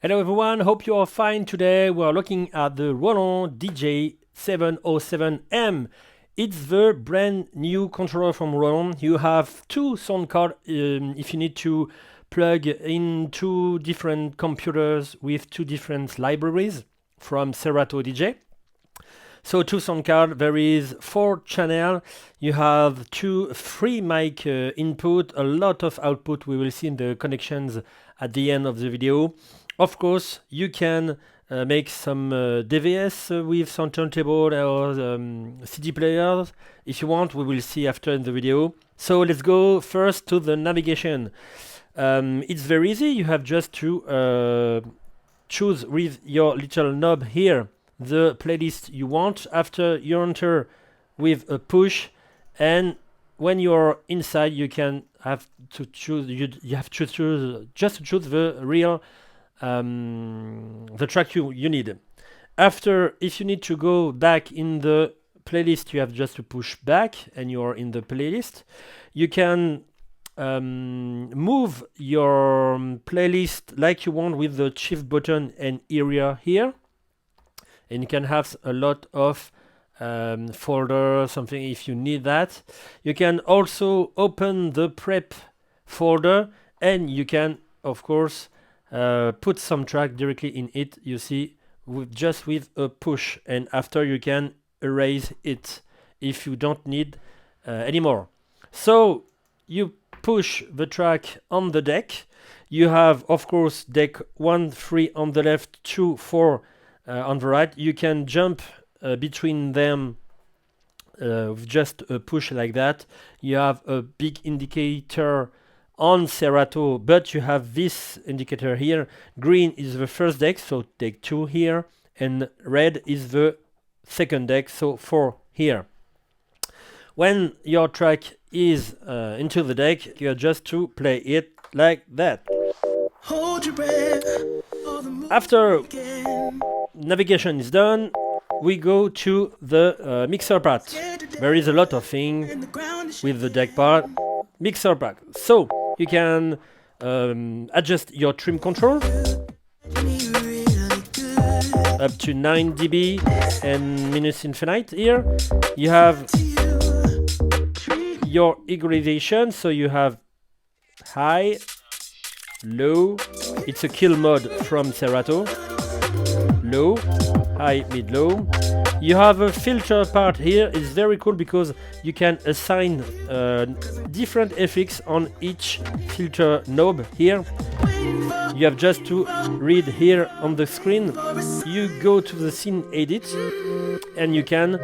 Hello everyone, hope you are fine today. We are looking at the Roland DJ-707m. It's the brand new controller from Roland. You have two sound cards if you need to plug in two different computers with two different libraries from Serato DJ. So two sound card, there is 4 channel. You have 2 free mic input, a lot of output. We will see in the connections at the end of the video. Of course, you can make some DVS with some turntable or CD players. If you want, we will see after in the video. So let's go first to the navigation. It's very easy. You have just to choose with your little knob here the playlist you want. After you enter with a push, and when you're inside, you can have to choose. You have to choose just to choose the real the track you need. After, if you need to go back in the playlist, you have just to push back and you're in the playlist. You can move your playlist like you want with the shift button and area here, and you can have a lot of folder, something if you need that. You can also open the prep folder, and you can of course put some track directly in it, you see, just with a push, and after you can erase it if you don't need anymore. So you push the track on the deck. You have of course deck 1, 3 on the left, 2, 4 on the right. You can jump between them with just a push like that. You have a big indicator on Serato, but you have this indicator here. Green is the first deck, so deck 2 here, and red is the second deck, so 4 here. When your track is into the deck, you are just to play it like that. Hold your breath. After navigation is done, we go to the mixer part. There is a lot of things with the deck part. Mixer part. So you can adjust your trim control up to 9 dB and minus infinite here. You have your equalization, so you have high, low. It's a kill mode from Serato. Low, high, mid, low. You have a filter part here. It's very cool because you can assign different effects on each filter knob here. You have just to read here on the screen. You go to the scene edit and you can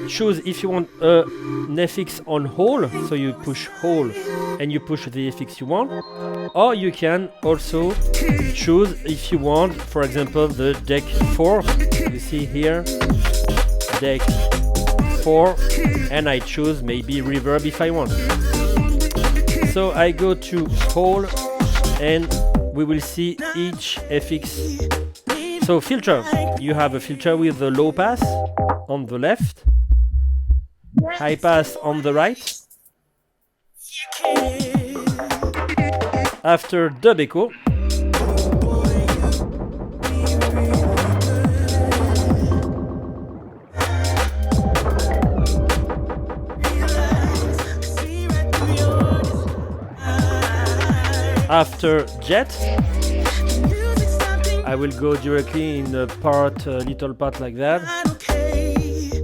choose if you want an FX on whole, so you push whole and you push the FX you want, or you can also choose if you want, for example, the deck 4. You see here, deck 4, and I choose maybe reverb if I want. So I go to whole and we will see each FX. So filter, you have a filter with the low pass on the left, high pass on the right. After dub echo, after jet, I will go directly in the part, little part like that.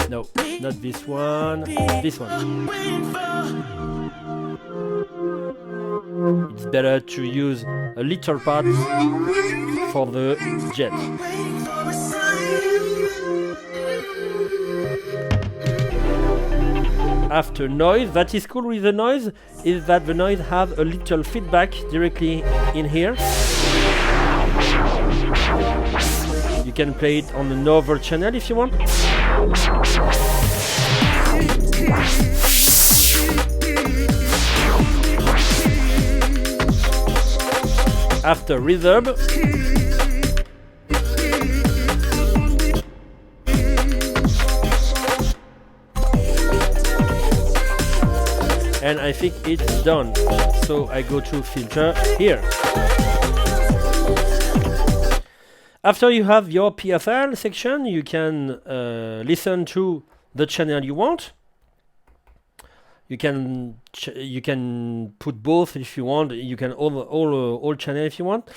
No, not this one, this one. It's better to use a little part for the jet. After noise, that is cool with the noise, is that the noise have a little feedback directly in here. You can play it on another channel if you want. After reverb, and I think it's done. So I go to filter here. After you have your PFL section, you can listen to the channel you want. You can put both if you want. You can all channel if you want,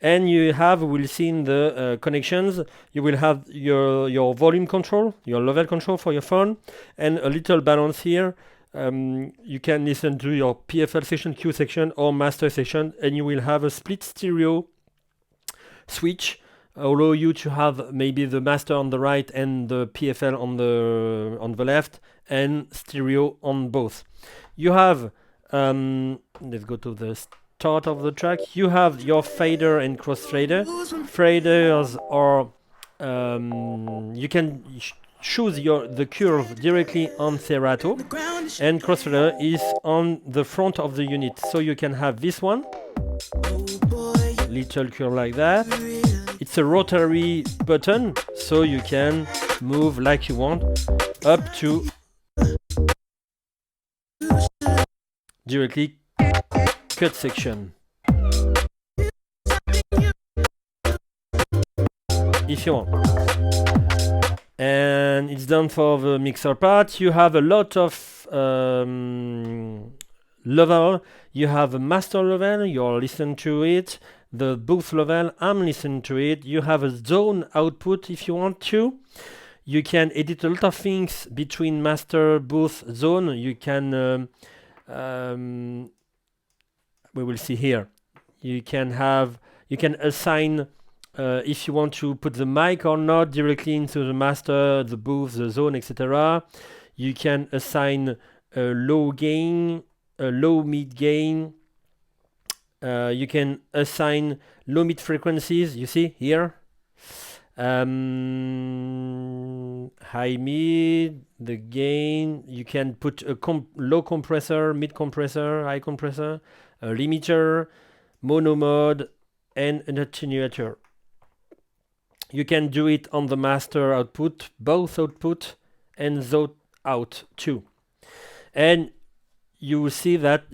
and you will see in the connections. You will have your volume control, your level control for your phone, and a little balance here. You can listen to your PFL section, Q section, or master section, and you will have a split stereo switch, allow you to have maybe the master on the right and the PFL on the left, and stereo on both. You have let's go to the start of the track. You have your fader and crossfader. Faders are you can choose the curve directly on Serato, and crossfader is on the front of the unit. So you can have this one, little curve like that. It's a rotary button, so you can move like you want up to directly cut section. If you want. And it's done for the mixer part. You have a lot of level. You have a master level, you're listening to it. The booth level, I'm listening to it. You have a zone output if you want to. You can edit a lot of things between master, booth, zone. You can we will see here. You can assign if you want to put the mic or not directly into the master, the booth, the zone, etc. You can assign a low gain, a low mid gain. You can assign low mid frequencies. You see here, high mid, the gain. You can put a low compressor, mid compressor, high compressor, a limiter, mono mode, and an attenuator. You can do it on the master output, both output, and zone out too. And you will see that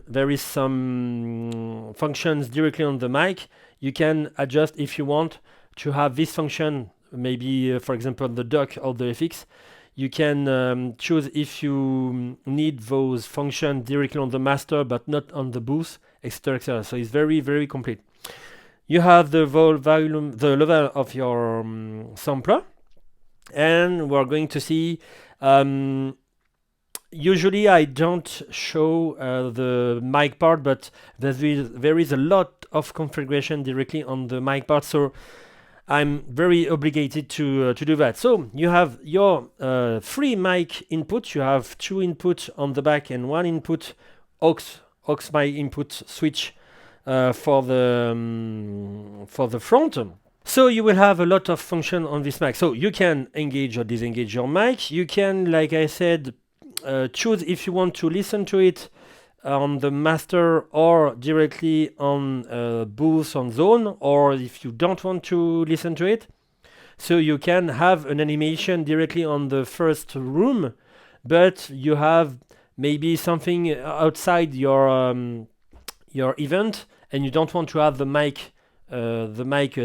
there is some functions directly on the mic. You can adjust if you want to have this function, maybe for example the dock or the FX. You can choose if you need those functions directly on the master but not on the booth, etc., etc. So it's very, very complete. You have the volume, the level of your sampler, and we're going to see. Usually I don't show the mic part, but there is a lot of configuration directly on the mic part, so I'm very obligated to do that. So you have your 3 mic input. You have 2 input on the back and 1 input aux mic input switch for the front. So you will have a lot of function on this mic. So you can engage or disengage your mic. You can, like I said, choose if you want to listen to it on the master or directly on booth on zone, or if you don't want to listen to it. So you can have an animation directly on the first room, but you have maybe something outside your event and you don't want to have the mic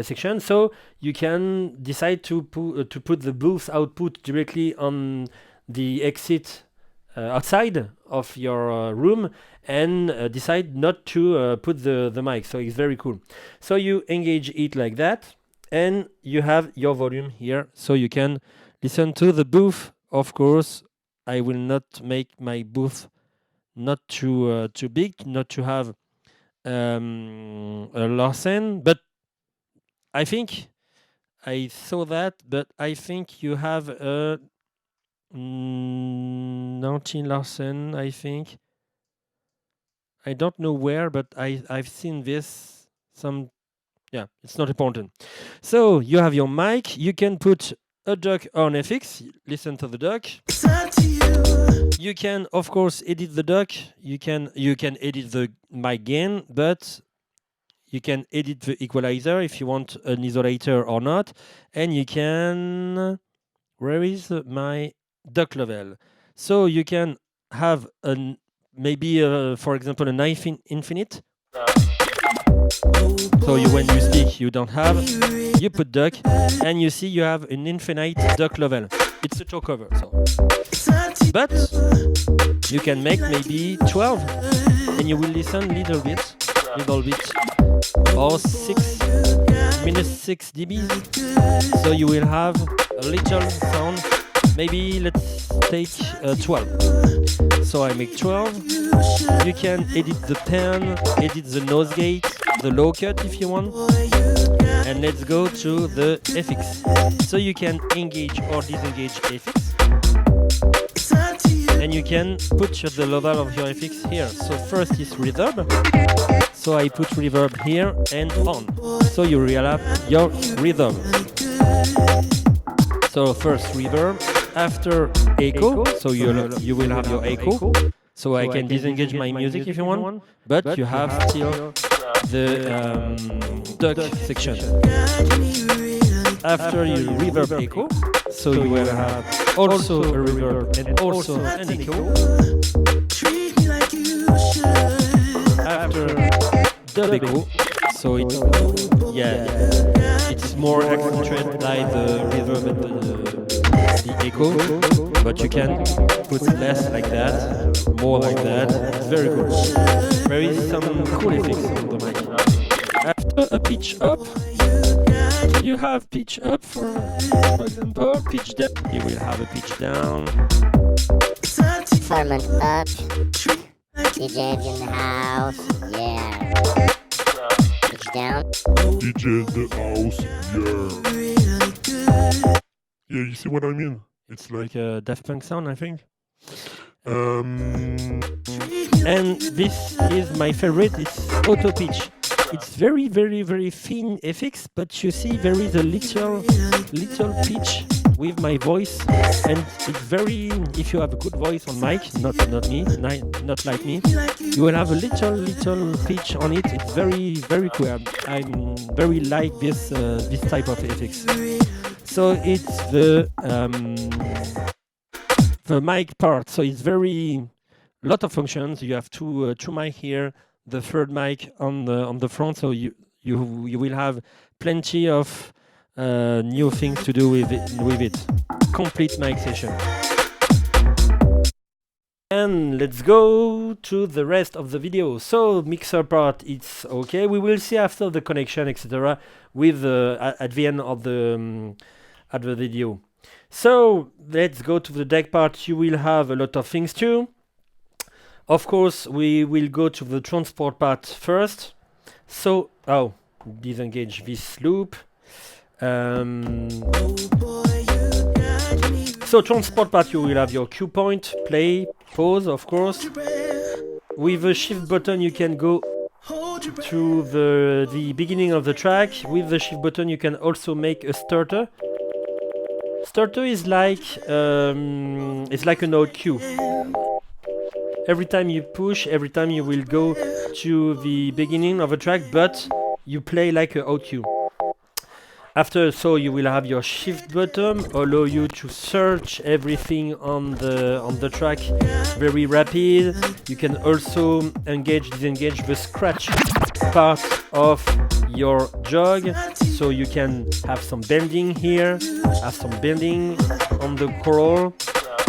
section, so you can decide to put the booth output directly on the exit outside of your room, and decide not to put the mic. So it's very cool. So you engage it like that, and you have your volume here, so you can listen to the booth. Of course, I will not make my booth not too big, not to have a Larsen, but I think I saw that, but I think you have a 19 Larsen, I think. I don't know where, but I've seen this. Yeah, it's not important. So you have your mic. You can put a dock or an FX. Listen to the dock. You can, of course, edit the dock. You can edit the mic gain, but you can edit the equalizer if you want an isolator or not. And you can... Where is my dock level? So you can have maybe, for example, a knife infinite. So So when you speak, you don't have. You put duck, and you see you have an infinite duck level. It's a toe cover. So. But you can make maybe 12, and you will listen little bit, or 6 minus 6 dB. So you will have a little sound. Maybe let's take 12. So I make 12. You can edit the pen, edit the nose gate, the low cut if you want. And let's go to the FX. So you can engage or disengage FX. And you can put the level of your FX here. So first is reverb. So I put reverb here and on. So you will have your reverb. So first reverb, after echo. So you will have your echo. So I can disengage my music if you want, but you have still the duck section. After you reverb echo, so you will have also a reverb and also an echo. After dub echo, so it's more accentuated by the reverb and the echo, but you can put less like that, more like that. It's very cool. There is some cool effects on the mic. After a pitch up, you have pitch up for example, pitch down. You will have a pitch down. Ferment up. DJ's in the house. Yeah. Pitch down. DJ in the house. Yeah. Yeah, you see what I mean? It's like a Daft Punk sound, I think. And this is my favorite. It's auto pitch. It's very, very, very thin FX, but you see there is a little pitch with my voice, and it's very. If you have a good voice on mic, not me, not like me, you will have a little pitch on it. It's very, very cool. I'm very like this type of FX. So it's the mic part. So it's very lot of functions. You have two mic here. The third mic on the front, so you will have plenty of new things to do with it. Complete mic session. And let's go to the rest of the video. So mixer part, it's okay. We will see after the connection, etc. With at the end of the video. So let's go to the deck part. You will have a lot of things too. Of course, we will go to the transport part first. So, disengage this loop. So transport part, you will have your cue point, play, pause, of course. With the shift button, you can go to the beginning of the track. With the shift button, you can also make a starter. Starter is like it's like a note cue. Every time you push, every time you will go to the beginning of a track, but you play like a out cue. After, so you will have your shift button, allow you to search everything on the track, very rapid. You can also disengage the scratch part of your jog, so you can have some bending here, have some bending on the choral.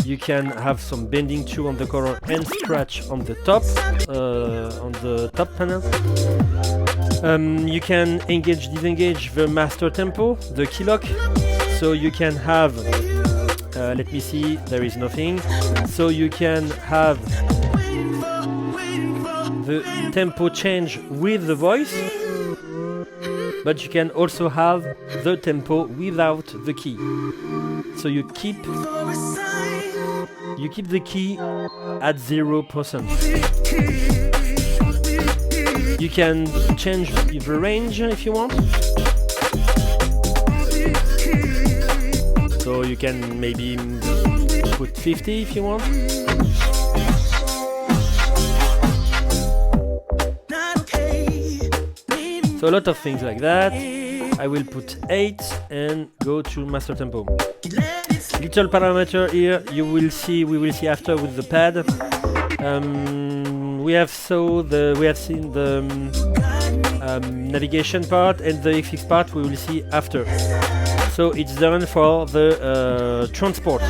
You can have some bending too on the choral and scratch on the top panel. You can disengage the master tempo, the key lock. So you can have, let me see, there is nothing. So you can have the tempo change with the voice, but you can also have the tempo without the key. So you keep the key at 0%. You can change the range if you want. So you can maybe put 50 if you want. So a lot of things like that. I will put 8 and go to master tempo. Little parameter here, we will see after with the pad. We have seen the navigation part, and the FX part we will see after. So it's done for the transport.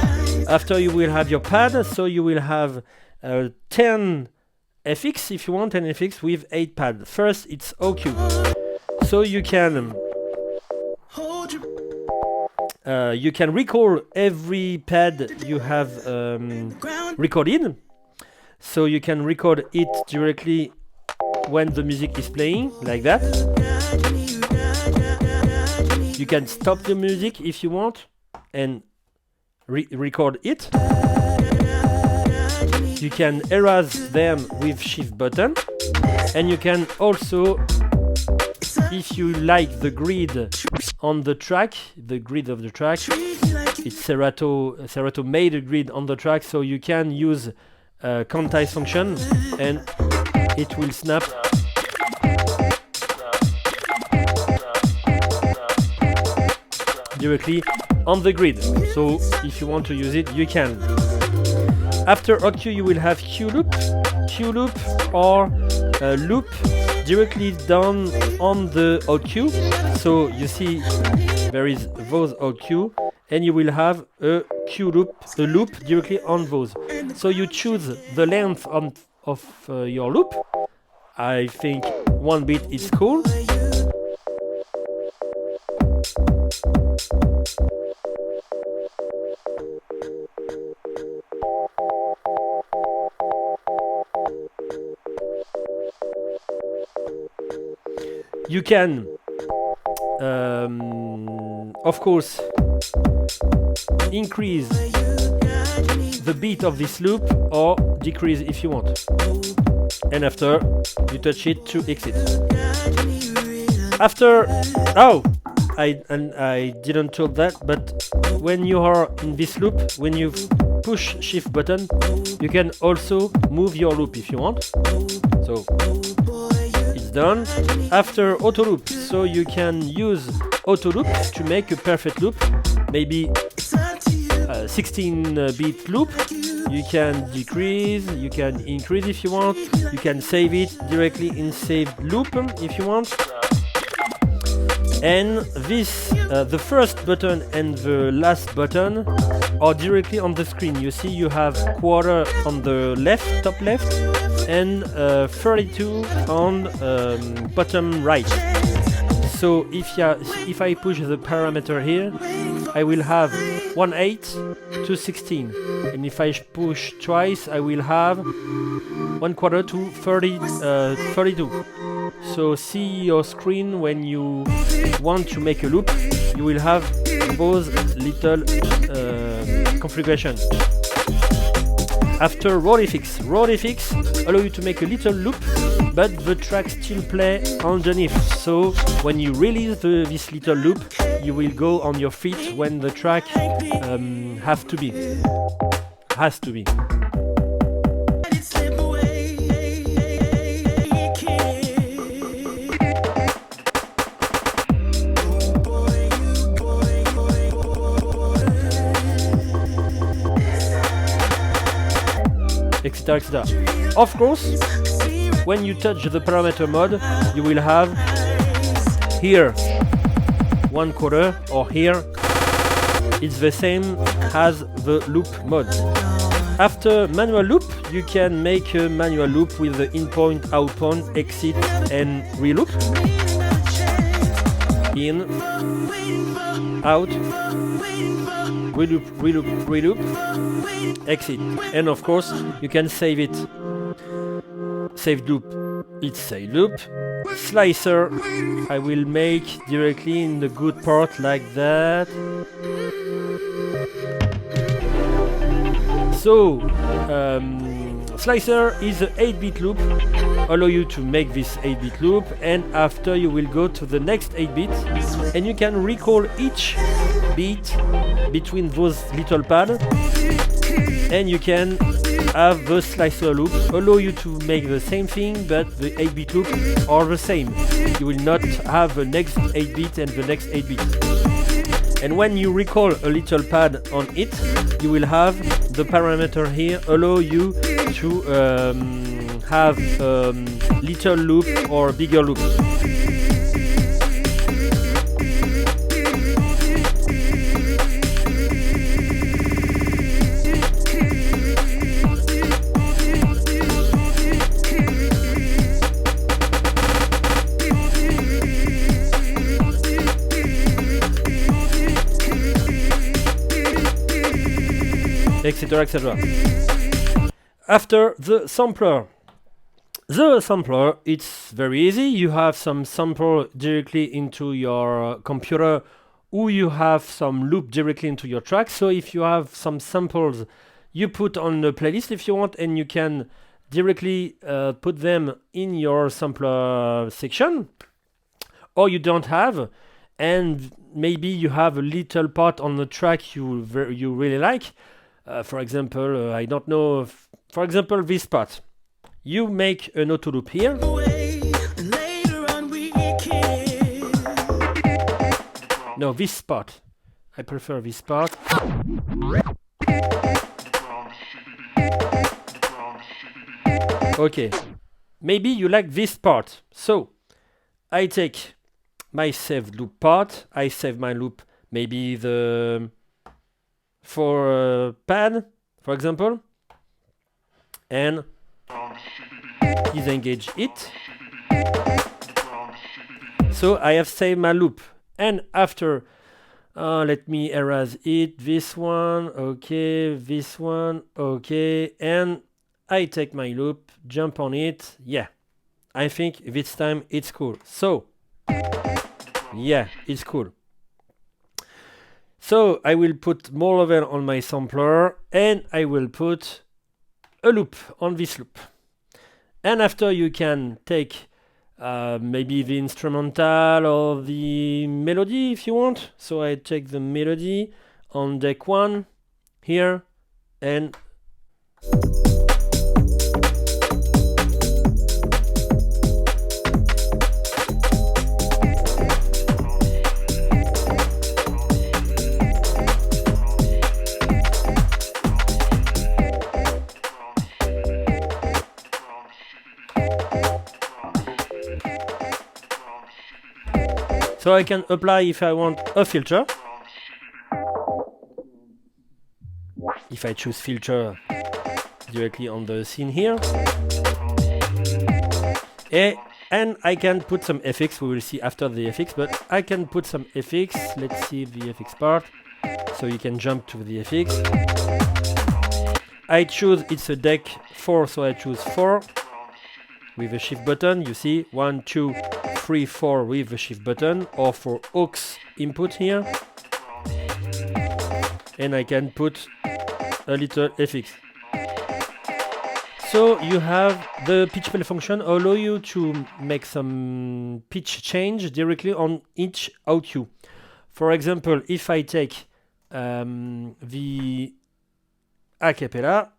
After you will have your pad, so you will have 10 FX if you want an FX with 8 pads. First it's OQ. So you can record every pad you have recorded. So you can record it directly when the music is playing, like that. You can stop the music if you want and record it. You can erase them with shift button, and you can also, if you like the grid on the track, the grid of the track, it's Serato made a grid on the track, so you can use quantize function and it will snap directly on the grid. So if you want to use it, you can. After OQ you will have Q loop or loop directly down on the OQ. So you see there is those OQ, and you will have a loop directly on those. So you choose the length of your loop. I think 1 bit is cool. You can, of course, increase the beat of this loop or decrease if you want. And after, you touch it to exit. After, I didn't talk that, but when you are in this loop, when you push shift button, you can also move your loop if you want. So it's done. After auto loop, so you can use auto loop to make a perfect loop, maybe 16-bit loop. You can decrease, you can increase if you want, you can save it directly in saved loop if you want. And this, the first button and the last button are directly on the screen. You see you have quarter on the left, top left, and 32 on bottom right. So if I push the parameter here, I will have 1/8 to 16, and if I push twice, I will have 1/4 to 32. So see your screen when you want to make a loop. You will have those little configurations. After Roland FX allow you to make a little loop, but the track still play underneath. So when you release this little loop, you will go on your feet when the track has to be. Etc, etc. Of course, when you touch the parameter mode, you will have here 1/4, or here it's the same as the loop mode. After manual loop, you can make a manual loop with the in point, out point, exit, and reloop. In, out, reloop, reloop, reloop, exit. And of course, you can save it. Saved loop, it's saved loop. Slicer, I will make directly in the good part like that. So, Slicer is an 8-bit loop, allow you to make this 8-bit loop, and after you will go to the next 8 bits, and you can recall each beat between those little pads, and you can have the slicer loop, allow you to make the same thing, but the 8-bit loop are the same. You will not have the next 8-bit and the next 8-bit. And when you recall a little pad on it, you will have the parameter here allow you to have little loop or bigger loop. etc., etc. After the sampler. The sampler, it's very easy. You have some sample directly into your computer, or you have some loop directly into your track. So if you have some samples, you put on the playlist if you want, and you can directly put them in your sampler section. Or you don't have, and maybe you have a little part on the track you really like. For example, I don't know. For example, this part. You make an auto loop here. No, this part. I prefer this part. Okay. Maybe you like this part. So, I take my saved loop part. I save my loop, maybe the for pad, for example. And disengage it. So I have saved my loop. And after, let me erase it. This one, okay. This one, okay. And I take my loop, jump on it. Yeah, I think this time it's cool. So, yeah, it's cool. So I will put more level on my sampler, and I will put a loop on this loop. And after, you can take maybe the instrumental or the melody if you want. So I take the melody on deck 1 here, and so I can apply, if I want, a filter. If I choose filter directly on the scene here. And I can put some effects. We will see after the effects, but I can put some effects. Let's see the effects part. So you can jump to the effects. I choose, it's a deck 4, so I choose 4 with a shift button. You see, 1, 2, 3, 4 with the shift button, or for aux input here. And I can put a little effects. So you have the pitch play function allow you to make some pitch change directly on each outcue. For example, if I take the a cappella,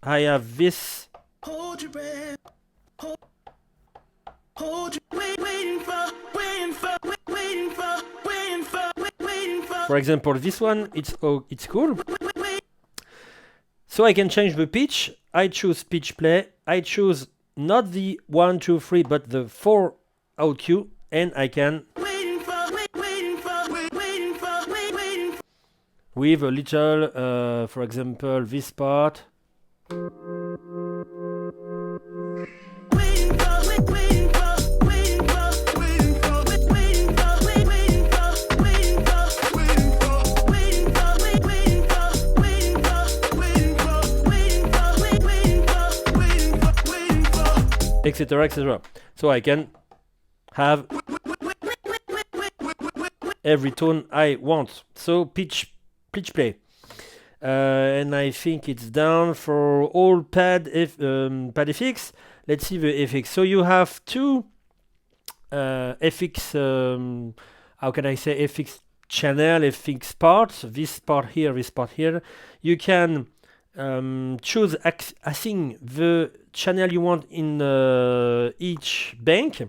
I have this. Hold your breath. For example, this one, it's cool. So I can change the pitch. I choose pitch play. I choose not the 1, 2, 3, but the 4 outcue, and I can with a little, for example, this part. Etc, etc. So I can have every tone I want. So pitch play, and I think it's down for all pad effects. Let's see the effects. So you have two effects. How can I say effects channel, effects parts? This part here, this part here. You can choose assign the channel you want in each bank.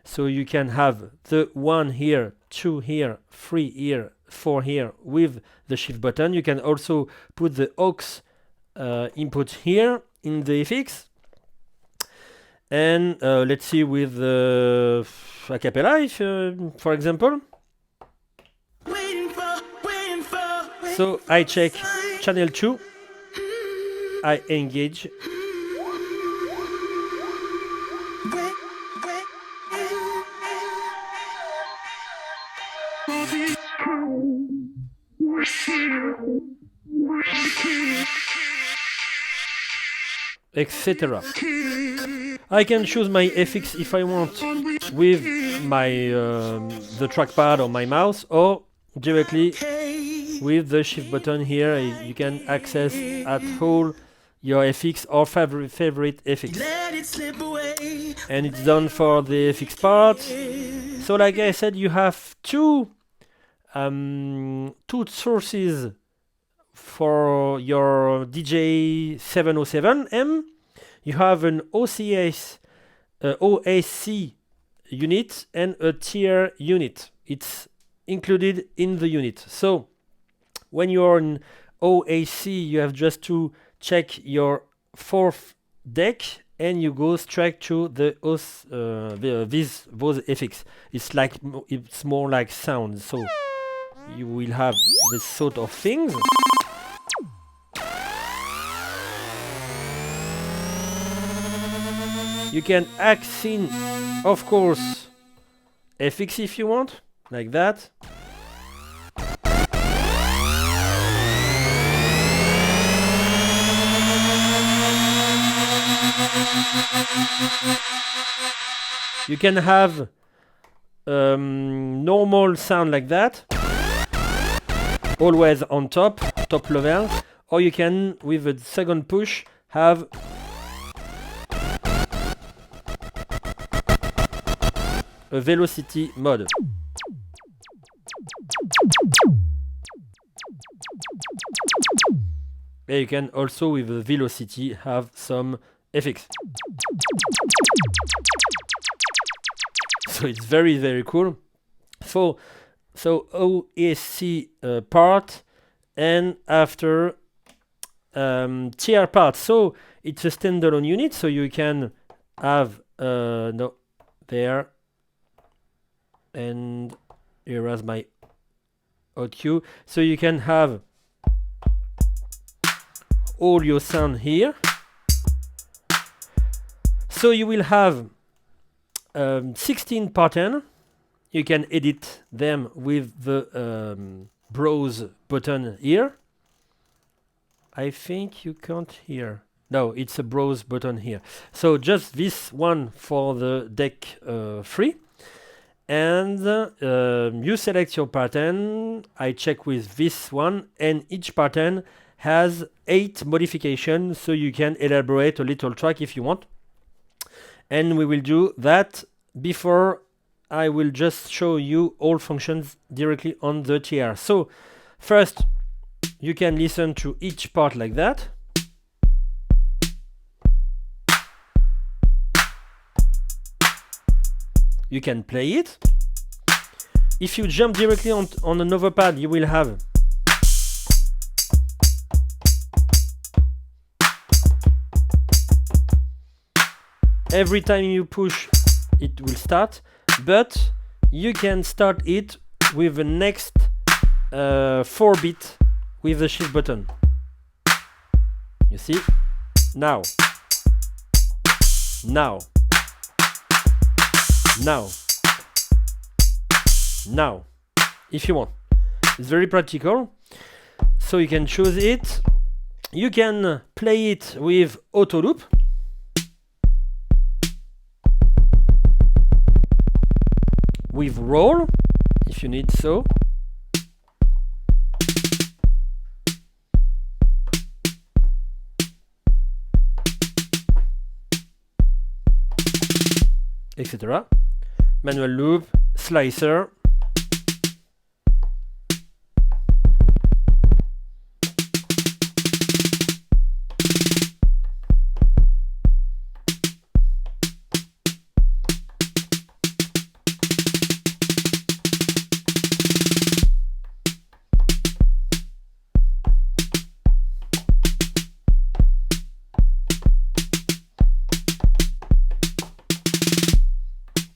So you can have the 1 here, 2 here, 3 here, 4 here with the shift button. You can also put the aux input here in the effects. And let's see with the a cappella, if, for example. So I check channel 2. I engage. etc. I can choose my FX if I want with my the trackpad or my mouse, or directly with the shift button here. You can access at all your FX or favorite FX, and it's done for the FX part. So like I said, you have two sources for your DJ-707m. You have an OAC unit and a tier unit. It's included in the unit. So when you're in OAC, you have just to check your fourth deck and you go straight to the those FX. It's more like sound. So you will have this sort of things. You can accent, of course, FX if you want, like that. You can have normal sound like that, always on top level, or you can, with a second push, have a velocity mode. And you can also, with the velocity, have some FX. So it's very, very cool. So OAC part, and after TR part. So it's a standalone unit, so you can have there, and here is my OQ. So you can have all your sound here. So you will have 16 patterns. You can edit them with the browse button here. I think you can't hear. No, it's a browse button here. So just this one for the deck 3. And you select your pattern. I check with this one, and each pattern has 8 modifications, so you can elaborate a little track if you want. And we will do that before I will just show you all functions directly on the TR. So first, you can listen to each part like that. You can play it. If you jump directly on another pad, you will have every time you push, it will start, but you can start it with the next 4-bit with the shift button. You see? Now, if you want. It's very practical. So you can choose it. You can play it with auto loop. With roll, if you need so. Etc. Manual loop, slicer.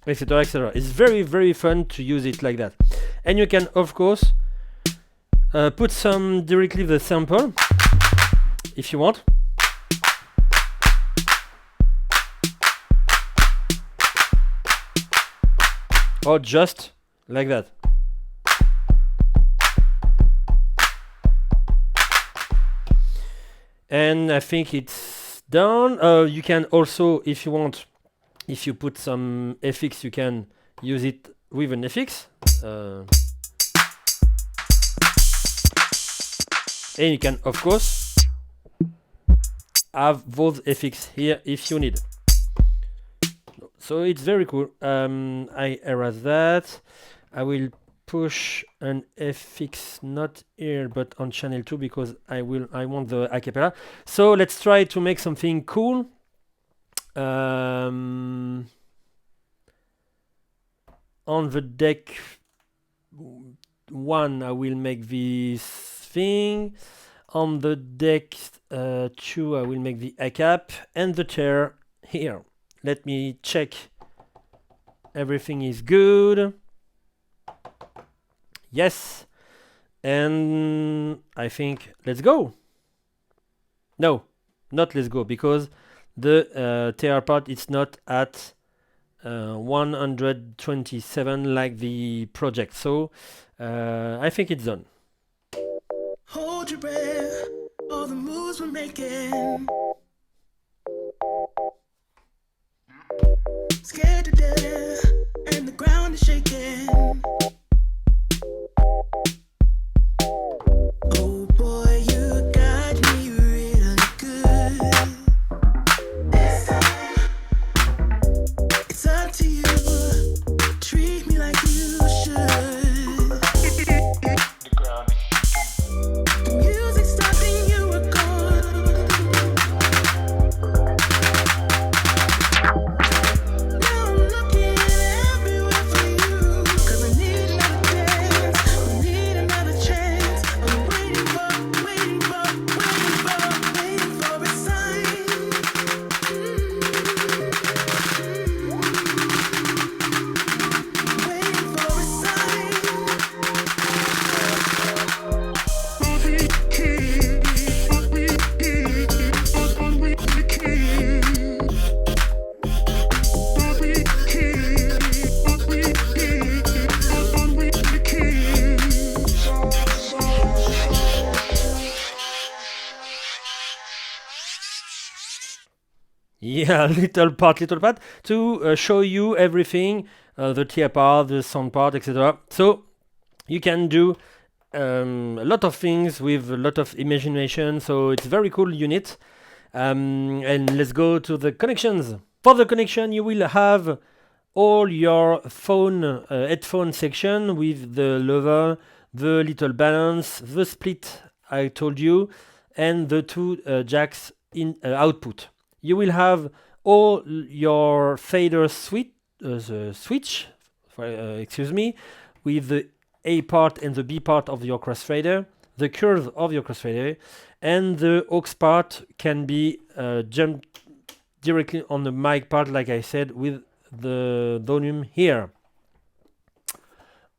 Etc, etc. It's very, very fun to use it like that. And you can, of course, put some directly the sample if you want. Or just like that. And I think it's done. You can also, if you want, if you put some FX, you can use it with an FX. And you can, of course, have those FX here if you need. So it's very cool. I erase that. I will push an FX not here but on channel 2 because I want the acapella. So let's try to make something cool. On the deck 1 I will make this thing. On the deck 2 I will make the acap and the chair here. Let me check everything is good. Yes. And I think let's go. No, not let's go, because the TR part is not at 127 like the project. So I think it's done. Hold your breath, all the moves we're making. Scared to death, and the ground is shaking. Oh boy, you got me really good. This time, it's up to you. Treat me like you should. The music's stopping, you were gone. Now I'm looking everywhere for you, 'cause I need another dance, I need another chance. I'm waiting for a sign. Waiting for a sign. Yeah, little part to show you everything, the tier part, the sound part, etc. So you can do a lot of things with a lot of imagination. So it's a very cool unit. And let's go to the connections. For the connection, you will have all your phone headphone section with the level, the little balance, the split I told you, and the two jacks in output. You will have all your fader switch, with the A part and the B part of your crossfader, the curve of your crossfader, and the aux part can be jumped directly on the mic part, like I said, with the volume here.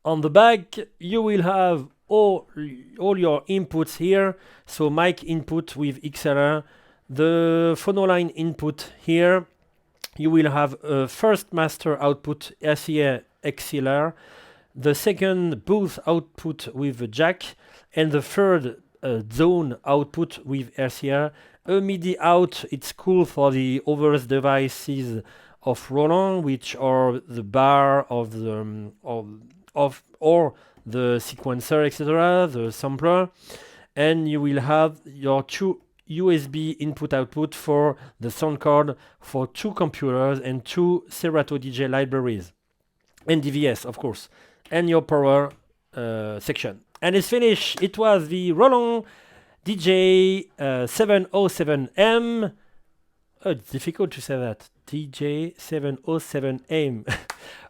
On the back, you will have all your inputs here. So mic input with XLR, the phonoline input here. You will have a first master output RCA XLR, the second booth output with a jack, and the third zone output with RCA. A MIDI out, it's cool for the other devices of Roland, which are the bar of the or the sequencer, etc., the sampler. And you will have your two USB input output for the sound card for two computers and two Serato DJ libraries, and DVS, of course, and your power section. And it's finished. It was the Roland DJ-707m. Oh, it's difficult to say that. DJ-707m.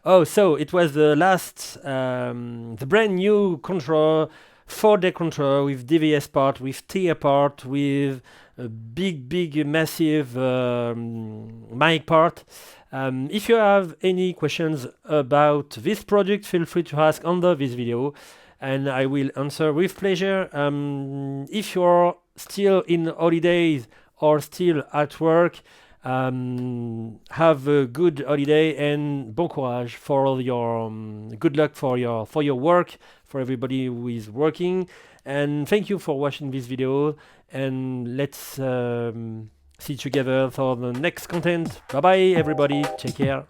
Oh, so it was the last, the brand new controller, 4-deck controller with DVS part, with TIA part, with a big, massive mic part. If you have any questions about this project, feel free to ask under this video, and I will answer with pleasure. If you're still in holidays or still at work, have a good holiday and bon courage for your good luck for your work, for everybody who is working, and thank you for watching this video. And let's See you together for the next content. Bye bye, everybody. Take care.